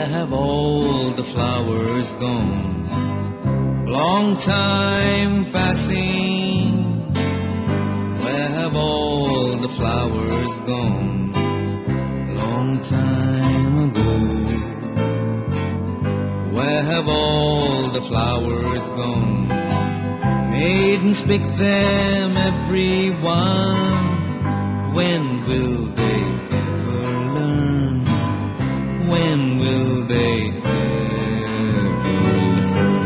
Where have all the flowers gone? Long time passing. Where have all the flowers gone? Long time ago. Where have all the flowers gone? Maidens pick them, every one. When will they ever learn? When will they ever learn?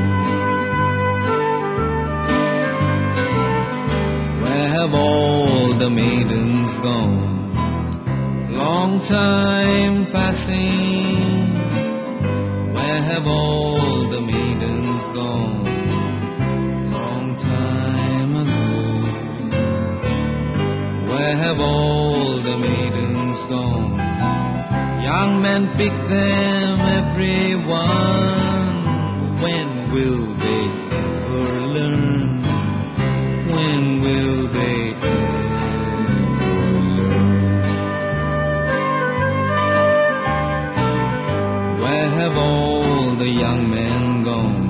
Where have all the maidens gone? Long time passing. Where have all the maidens gone? Long time ago. Where have all the maidens gone? Young men pick them, every one. When will they ever learn? When will they ever learn? Where have all the young men gone?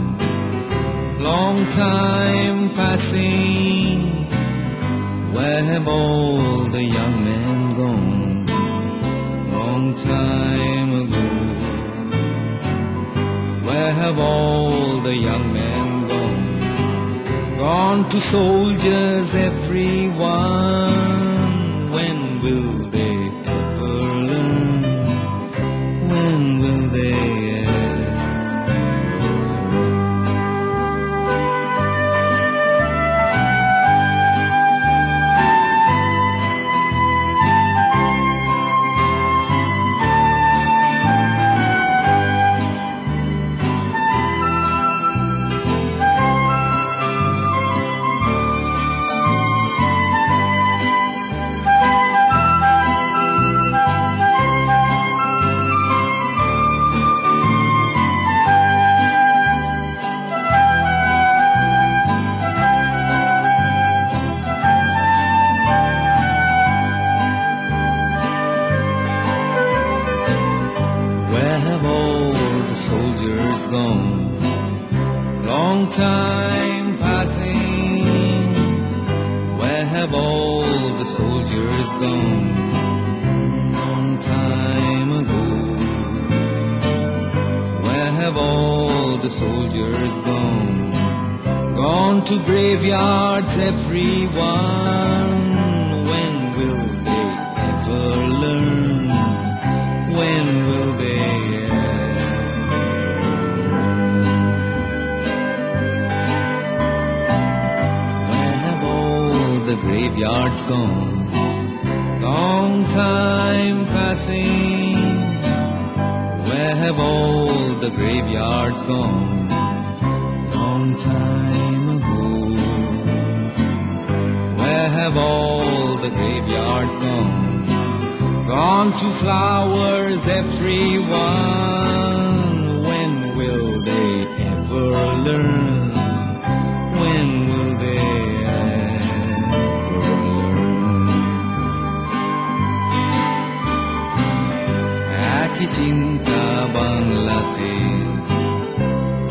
Long time passing. Where have all the young men gone? Long time ago. Where have all the young men gone? Gone to soldiers, every one. When will they ever learn? When will they ever? Where have all the soldiers gone? Long time passing. Where have all the soldiers gone? Long time ago. Where have all the soldiers gone? Gone to graveyards, every one. When will they ever learn? When will they ever learn? Where have all the graveyards gone? Long time passing. Where have all the graveyards gone? Long time ago. Where have all the graveyards gone? Gone to flowers, every one. When will they ever learn? When will they ever learn? একই চিন্তা বাংলাতে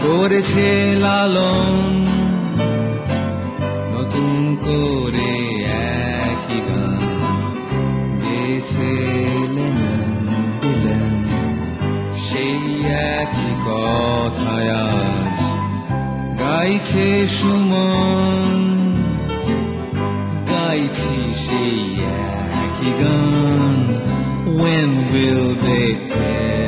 করেছে লালন, নতুন করে একই গান গেয়েছিলেন দিলেন। সেই একই কথায় আজ গাইছে সুমন, গাইছি সেই একই গান। When will they end?